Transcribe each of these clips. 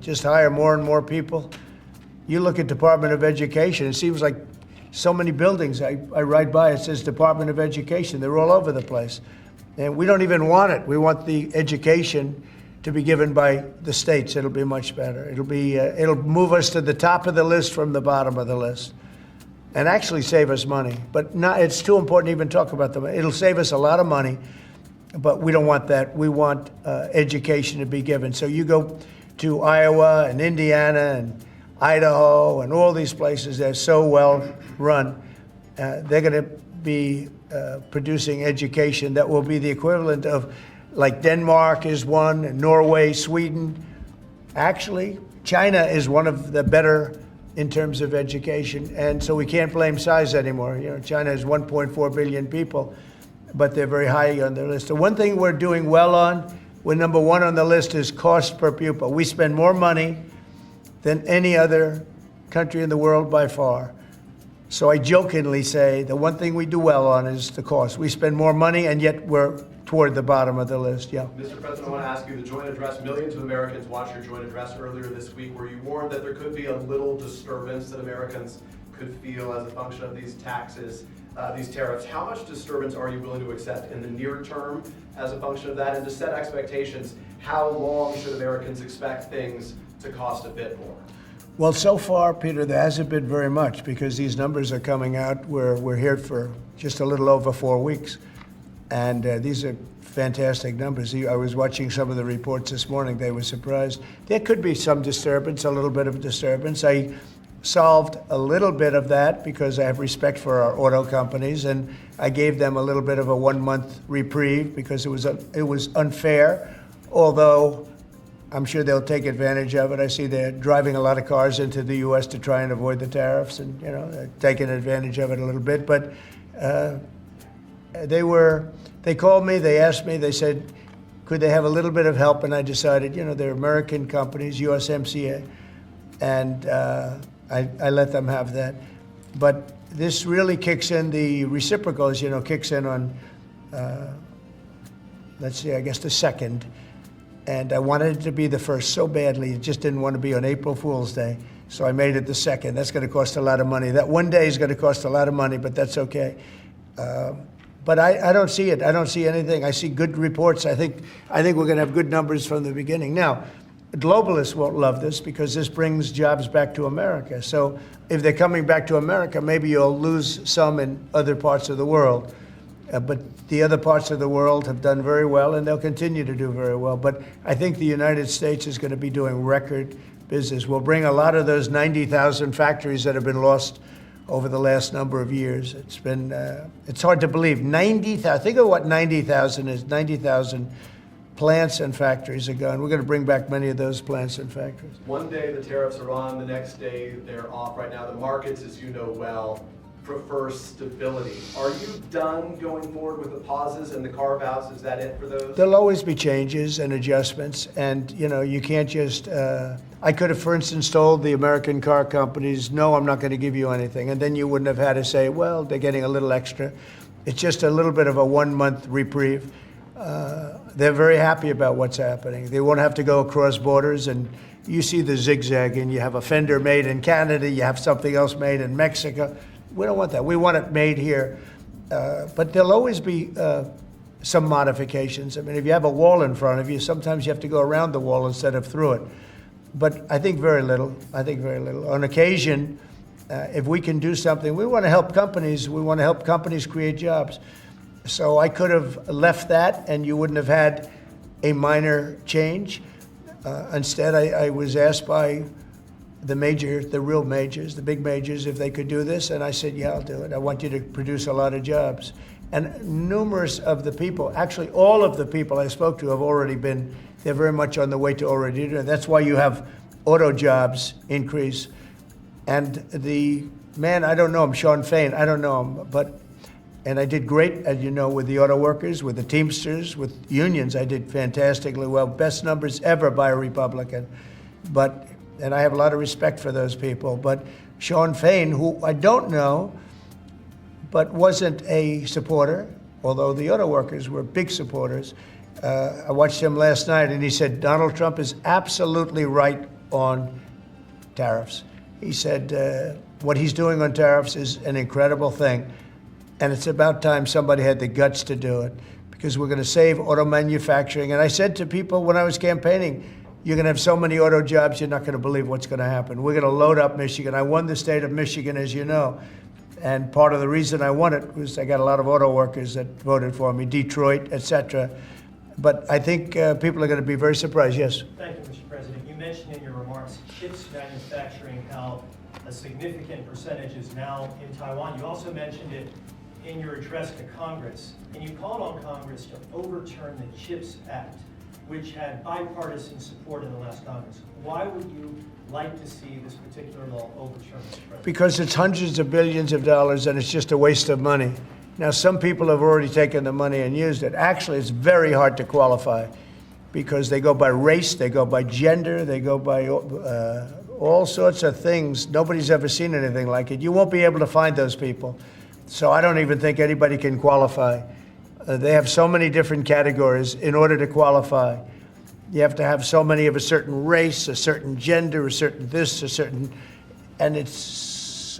just hire more and more people. You look at Department of Education, it seems like so many buildings I ride by, it says Department of Education. They're all over the place. And we don't even want it. We want the education to be given by the states. It'll be much better. It'll move us to the top of the list from the bottom of the list, and actually save us money. But it's too important to even talk about the money. It'll save us a lot of money, but we don't want that. We want education to be given. So you go to Iowa and Indiana and Idaho and all these places, they're so well run. They're going to be producing education that will be the equivalent of, like Denmark is one, and Norway, Sweden. Actually, China is one of the better in terms of education, and so we can't blame size anymore. You know, China has 1.4 billion people, but they're very high on their list. The one thing we're doing well on, we're number one on the list, is cost per pupil. We spend more money than any other country in the world by far. So I jokingly say the one thing we do well on is the cost. We spend more money, and yet we're toward the bottom of the list. Yeah. Mr. President, I want to ask you, the joint address, millions of Americans watched your joint address earlier this week, where you warned that there could be a little disturbance that Americans could feel as a function of these taxes, these tariffs. How much disturbance are you willing to accept in the near term as a function of that? And to set expectations, how long should Americans expect things to cost a bit more? Well, so far, Peter, there hasn't been very much, because these numbers are coming out. We're here for just a little over 4 weeks. And these are fantastic numbers. I was watching some of the reports this morning. They were surprised. There could be some disturbance, a little bit of disturbance. I solved a little bit of that because I have respect for our auto companies, and I gave them a little bit of a 1-month reprieve because it was unfair, although I'm sure they'll take advantage of it. I see they're driving a lot of cars into the U.S. to try and avoid the tariffs, and they're taking advantage of it a little bit. But they called me, they asked me, they said, could they have a little bit of help? And I decided, they're American companies, USMCA, and I let them have that. But this really kicks in, the reciprocals, kicks in on, let's see, I guess the 2nd. And I wanted it to be the 1st so badly. I just didn't want to be on April Fool's Day. So I made it the 2nd. That's going to cost a lot of money. That one day is going to cost a lot of money, but that's okay. But I don't see it. I don't see anything. I see good reports. I think we're going to have good numbers from the beginning. Now, globalists won't love this because this brings jobs back to America. So if they're coming back to America, maybe you'll lose some in other parts of the world. But the other parts of the world have done very well, and they'll continue to do very well. But I think the United States is going to be doing record business. We'll bring a lot of those 90,000 factories that have been lost over the last number of years. It's been, it's hard to believe. 90,000, think of what 90,000 is. 90,000 plants and factories are gone. We're going to bring back many of those plants and factories. One day the tariffs are on, the next day they're off. Right now the markets, as you know well, prefer stability. Are you done going forward with the pauses and the carve-outs? Is that it for those? There'll always be changes and adjustments, and you can't just, I could have, for instance, told the American car companies, no, I'm not going to give you anything, and then you wouldn't have had to say, well, they're getting a little extra. It's just a little bit of a 1-month reprieve. They're very happy about what's happening. They won't have to go across borders, and you see the zigzag, and you have a fender made in Canada, you have something else made in Mexico. We don't want that. We want it made here. But there'll always be some modifications. I mean, if you have a wall in front of you, sometimes you have to go around the wall instead of through it. But I think very little. I think very little. On occasion, if we can do something, we want to help companies. We want to help companies create jobs. So I could have left that, and you wouldn't have had a minor change. Instead, I was asked by the real majors, the big majors, if they could do this. And I said, yeah, I'll do it. I want you to produce a lot of jobs. And numerous of the people, actually all of the people I spoke to have already been, they're very much on the way to already doing it. That's why you have auto jobs increase. And the man, I don't know him, Sean Fain, I don't know him, and I did great, as you know, with the auto workers, with the Teamsters, with unions. I did fantastically well, best numbers ever by a Republican. And I have a lot of respect for those people. But Sean Fain, who I don't know, but wasn't a supporter, although the auto workers were big supporters. I watched him last night, and he said, Donald Trump is absolutely right on tariffs. He said what he's doing on tariffs is an incredible thing, and it's about time somebody had the guts to do it, because we're going to save auto manufacturing. And I said to people when I was campaigning, you're going to have so many auto jobs, you're not going to believe what's going to happen. We're going to load up Michigan. I won the state of Michigan, as you know, and part of the reason I won it was I got a lot of auto workers that voted for me, Detroit, etc. But I think people are going to be very surprised. Yes? Thank you, Mr. President. You mentioned in your remarks chips manufacturing, how a significant percentage is now in Taiwan. You also mentioned it in your address to Congress, and you called on Congress to overturn the CHIPS Act, which had bipartisan support in the last Congress. Why would you like to see this particular law overturned, Mr. President? Because it's hundreds of billions of dollars and it's just a waste of money. Now, some people have already taken the money and used it. Actually, it's very hard to qualify because they go by race, they go by gender, they go by all sorts of things. Nobody's ever seen anything like it. You won't be able to find those people. So I don't even think anybody can qualify. They have so many different categories in order to qualify. You have to have so many of a certain race, a certain gender, a certain this, a certain, and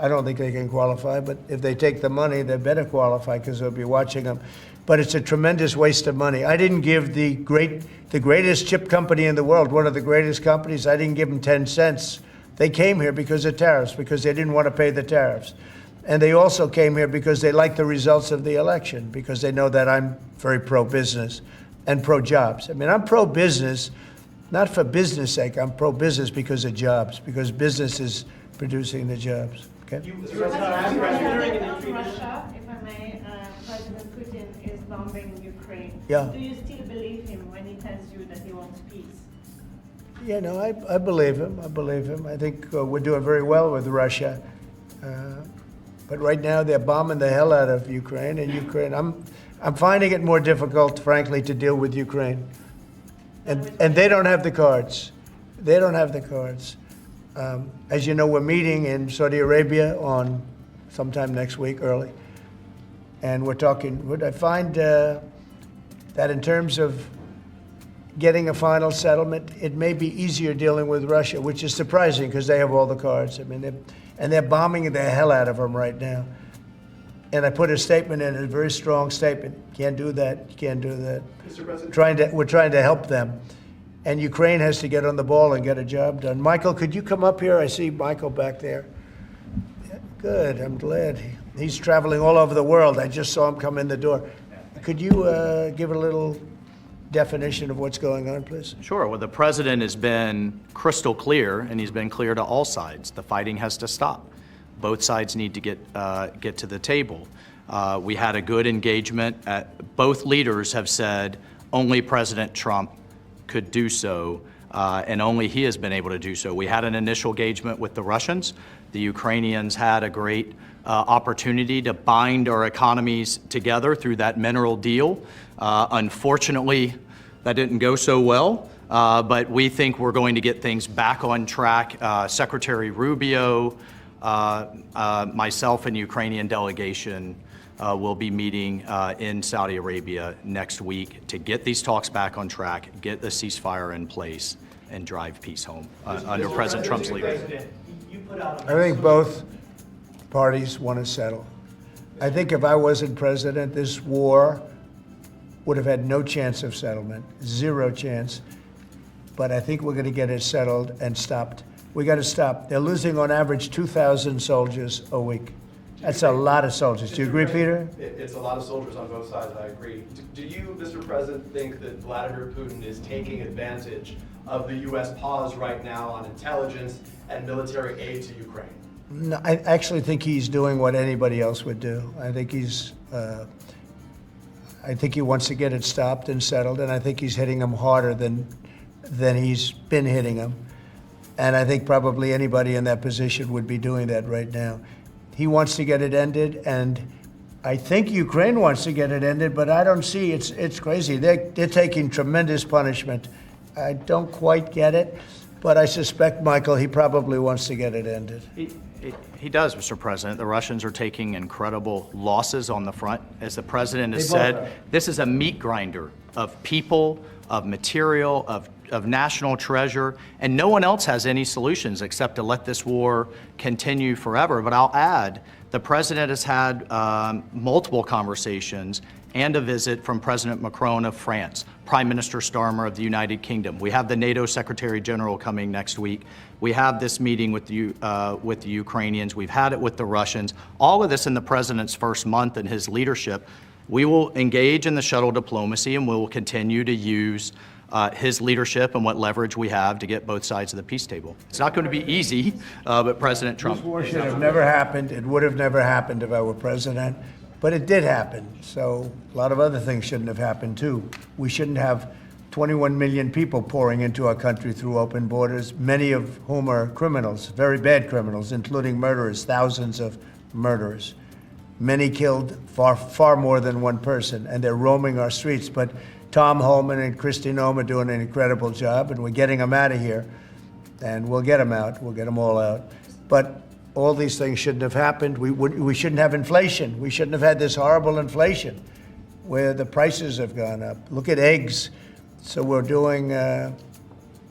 I don't think they can qualify, but if they take the money, they better qualify because they'll be watching them. But it's a tremendous waste of money. I didn't give the greatest chip company in the world, one of the greatest companies, I didn't give them 10 cents. They came here because of tariffs, because they didn't want to pay the tariffs. And they also came here because they like the results of the election, because they know that I'm very pro-business and pro-jobs. I mean, I'm pro-business, not for business sake. I'm pro-business because of jobs, because business is producing the jobs. Okay? President of Russia, if I may, President Putin is bombing Ukraine. Yeah. Do you still believe him when he tells you that he wants peace? Yeah, no, I believe him. I believe him. I think we're doing very well with Russia. But right now they're bombing the hell out of Ukraine, and I'm finding it more difficult, frankly, to deal with Ukraine. And they don't have the cards. They don't have the cards. As you know, we're meeting in Saudi Arabia on sometime next week, early. And we're talking, I find that in terms of getting a final settlement, it may be easier dealing with Russia, which is surprising because they have all the cards. I mean, they're bombing the hell out of them right now. And I put a statement in, a very strong statement. Can't do that. You can't do that. Mr. President. We're trying to help them. And Ukraine has to get on the ball and get a job done. Michael, could you come up here? I see Michael back there. Yeah, good, I'm glad. He's traveling all over the world. I just saw him come in the door. Could you give a little definition of what's going on, please? Sure. Well, the president has been crystal clear, and he's been clear to all sides. The fighting has to stop. Both sides need to get to the table. We had a good engagement. Both leaders have said only President Trump could do so, and only he has been able to do so. We had an initial engagement with the Russians. The Ukrainians had a great opportunity to bind our economies together through that mineral deal. Unfortunately, that didn't go so well, but we think we're going to get things back on track. Secretary Rubio, myself and Ukrainian delegation will be meeting in Saudi Arabia next week to get these talks back on track, get the ceasefire in place, and drive peace home under President Trump's leadership. I think both parties want to settle. I think if I wasn't president, this war would have had no chance of settlement, zero chance. But I think we're going to get it settled and stopped. We got to stop. They're losing on average 2,000 soldiers a week. That's a lot of soldiers. Do you agree, Peter? It's a lot of soldiers on both sides, I agree. Do you, Mr. President, think that Vladimir Putin is taking advantage of the U.S. pause right now on intelligence and military aid to Ukraine? No, I actually think he's doing what anybody else would do. I think he wants to get it stopped and settled, and I think he's hitting them harder than he's been hitting them. And I think probably anybody in that position would be doing that right now. He wants to get it ended, and I think Ukraine wants to get it ended, but I don't see, it's crazy. They're taking tremendous punishment. I don't quite get it, but I suspect, Michael, he probably wants to get it ended. He does, Mr. President. The Russians are taking incredible losses on the front. As the president has said, this is a meat grinder of people, of material, of national treasure, and no one else has any solutions except to let this war continue forever. But I'll add, the president has had multiple conversations and a visit from President Macron of France, Prime Minister Starmer of the United Kingdom. We have the NATO Secretary General coming next week. We have this meeting with the Ukrainians. We've had it with the Russians. All of this in the president's first month in his leadership. We will engage in the shuttle diplomacy, and we will continue to use his leadership and what leverage we have to get both sides of the peace table. It's not going to be easy, but President Trump. This war should have never happened. It would have never happened if I were president, but it did happen. So a lot of other things shouldn't have happened too. We shouldn't have 21 million people pouring into our country through open borders, many of whom are criminals, very bad criminals, including murderers, thousands of murderers. Many killed, far more than one person, and they're roaming our streets. But Tom Holman and Kristi Noem are doing an incredible job, and we're getting them out of here. And we'll get them out. We'll get them all out. But all these things shouldn't have happened. We shouldn't have inflation. We shouldn't have had this horrible inflation where the prices have gone up. Look at eggs. So we're doing a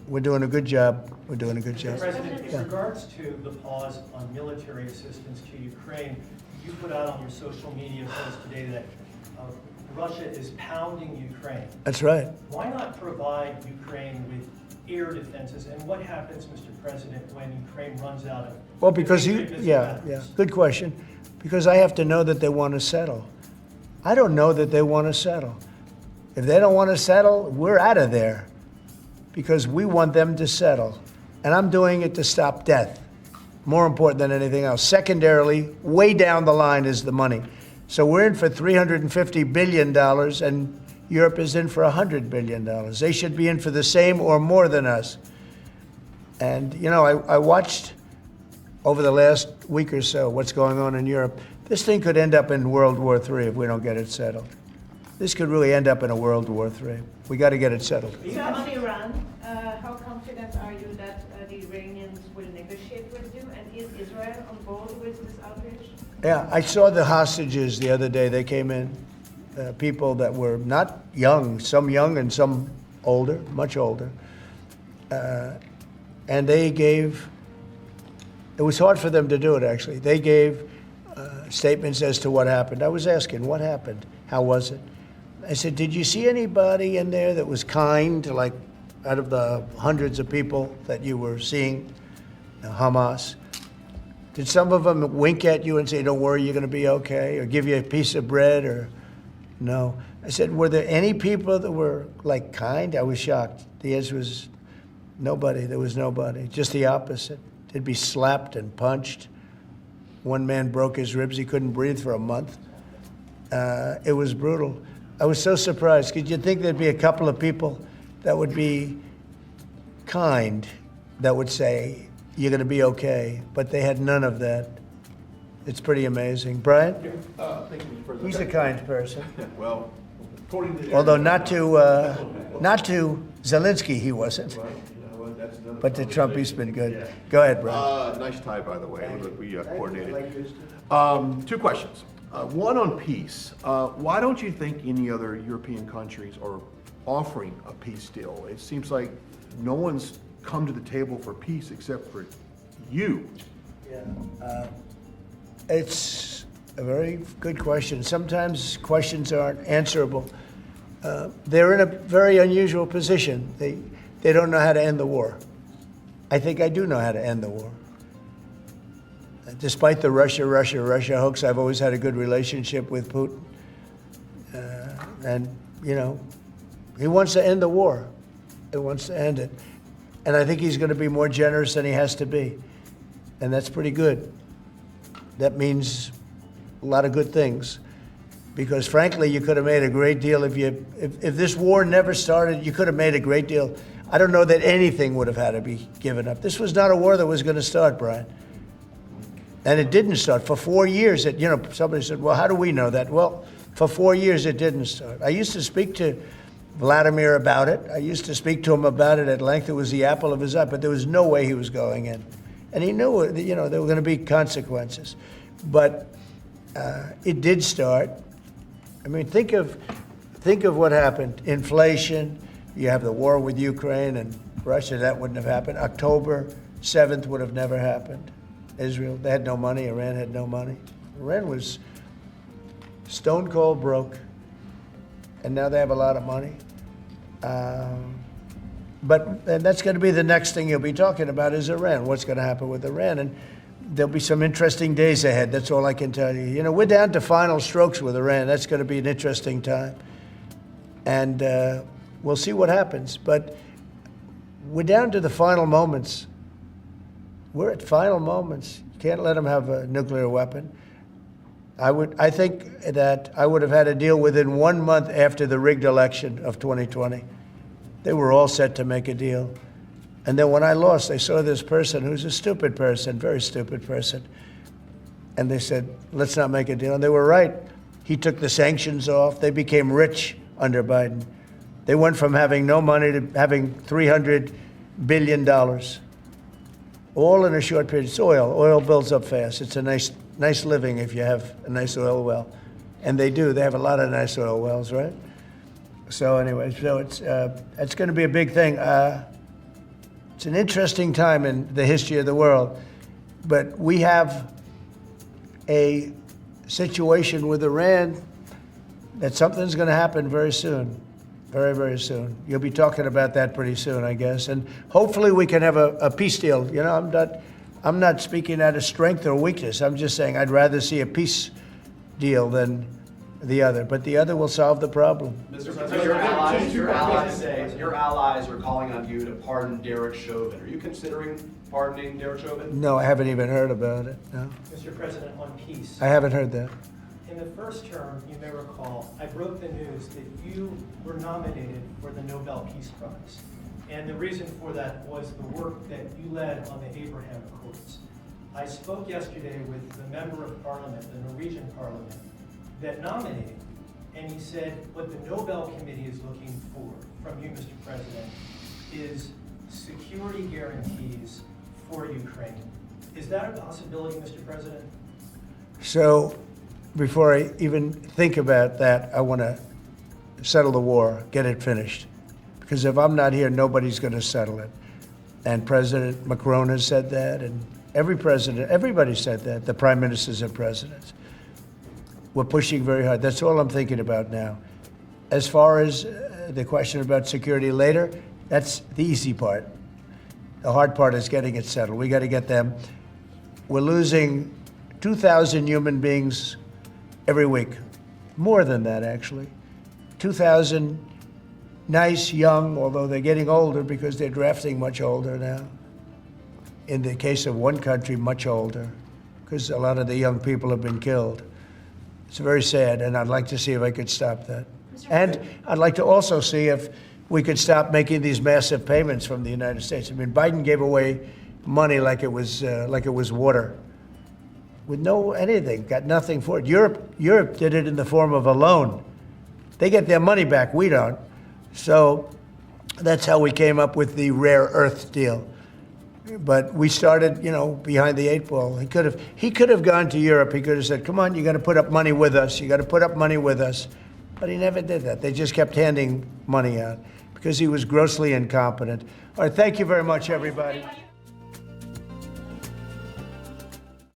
good job. We're doing a good job. President, in regards to the pause on military assistance to Ukraine, you put out on your social media post today that Russia is pounding Ukraine. That's right. Why not provide Ukraine with air defenses? And what happens, Mr. President, when Ukraine runs out of? Well, because yeah, good question. Because I have to know that they want to settle. I don't know that they want to settle. If they don't want to settle, we're out of there because we want them to settle. And I'm doing it to stop death, more important than anything else. Secondarily, way down the line is the money. So we're in for $350 billion, and Europe is in for $100 billion. They should be in for the same or more than us. And, you know, I watched over the last week or so what's going on in Europe. This thing could end up in World War III if we don't get it settled. This could really end up in a World War III. We got to get it settled. So on Iran, how confident are you that the Iranians will negotiate with you? And is Israel on board with this outrage? Yeah, I saw the hostages the other day. They came in, people that were not young, some young and some older, much older. And they gave, it was hard for them to do it, actually. They gave statements as to what happened. I was asking, what happened? How was it? I said, did you see anybody in there that was kind, like out of the hundreds of people that you were seeing, Hamas? Did some of them wink at you and say, don't worry, you're going to be okay, or give you a piece of bread, or no? I said, were there any people that were, like, kind? I was shocked. The answer was nobody. There was nobody. Just the opposite. They'd be slapped and punched. One man broke his ribs. He couldn't breathe for a month. It was brutal. I was so surprised. Could you think there'd be a couple of people that would be kind, that would say, you're going to be okay, but they had none of that. It's pretty amazing. Brian? Thank you, Mr. President. He's a kind person. Well, according to the... Although not to Zelensky, he wasn't. Well, you know what, that's another But to Trump, he's conversation. been good. Yeah. Go ahead, Brian. Nice tie, by the way. We coordinated. Like yours too. Two questions. One on peace. Why don't you think any other European countries are offering a peace deal? It seems like no one's come to the table for peace except for you. Yeah. It's a very good question. Sometimes questions aren't answerable. They're in a very unusual position. They don't know how to end the war. I think I do know how to end the war. Despite the Russia hoax, I've always had a good relationship with Putin. And, you know, he wants to end the war. He wants to end it. And I think he's going to be more generous than he has to be. And that's pretty good. That means a lot of good things. Because frankly, you could have made a great deal if this war never started, you could have made a great deal. I don't know that anything would have had to be given up. This was not a war that was going to start, Brian. And it didn't start. For 4 years, somebody said, well, how do we know that? Well, for 4 years, it didn't start. I used to speak to Vladimir about it. I used to speak to him about it at length. It was the apple of his eye, but there was no way he was going in. And he knew, there were going to be consequences. But it did start. I mean, think of think of what happened. Inflation, you have the war with Ukraine and Russia, that wouldn't have happened. October 7th would have never happened. Israel, they had no money. Iran had no money. Iran was stone cold broke, and now they have a lot of money. And that's going to be the next thing you'll be talking about is Iran. What's going to happen with Iran? And there'll be some interesting days ahead. That's all I can tell you. You know, we're down to final strokes with Iran. That's going to be an interesting time. And we'll see what happens. But we're down to the final moments. We're at final moments. You can't let them have a nuclear weapon. I think that I would have had a deal within 1 month after the rigged election of 2020. They were all set to make a deal. And then when I lost, they saw this person who's a stupid person, very stupid person. And they said, let's not make a deal. And they were right. He took the sanctions off. They became rich under Biden. They went from having no money to having $300 billion. All in a short period. It's oil. Oil builds up fast. It's a nice living if you have a nice oil well. And they do. They have a lot of nice oil wells, right? So anyway, it's going to be a big thing. It's an interesting time in the history of the world. But we have a situation with Iran that something's going to happen very soon. Very, very soon. You'll be talking about that pretty soon, I guess. And hopefully we can have a peace deal. You know, I'm not speaking out of strength or weakness. I'm just saying I'd rather see a peace deal than the other. But the other will solve the problem. Mr. President, your allies are calling on you to pardon Derek Chauvin. Are you considering pardoning Derek Chauvin? No, I haven't even heard about it. No, Mr. President, on peace. I haven't heard that. In the first term, you may recall, I broke the news that you were nominated for the Nobel Peace Prize. And the reason for that was the work that you led on the Abraham Accords. I spoke yesterday with the member of parliament, the Norwegian parliament, that nominated, and he said what the Nobel Committee is looking for from you, Mr. President, is security guarantees for Ukraine. Is that a possibility, Mr. President? So before I even think about that, I want to settle the war, get it finished. Because if I'm not here, nobody's going to settle it. And President Macron has said that, and everybody said that, the prime ministers and presidents. We're pushing very hard. That's all I'm thinking about now. As far as the question about security later, that's the easy part. The hard part is getting it settled. We got to get them. We're losing 2,000 human beings every week. More than that, actually. 2,000 nice, young, although they're getting older because they're drafting much older now. In the case of one country, much older, because a lot of the young people have been killed. It's very sad, and I'd like to see if I could stop that. And I'd like to also see if we could stop making these massive payments from the United States. I mean, Biden gave away money like it was water, with no anything, got nothing for it. Europe did it in the form of a loan. They get their money back, we don't. So that's how we came up with the rare earth deal. But we started, you know, behind the 8 ball. He could have gone to Europe. He could have said, come on, you got to put up money with us. You got to put up money with us. But he never did that. They just kept handing money out because he was grossly incompetent. All right, thank you very much, everybody.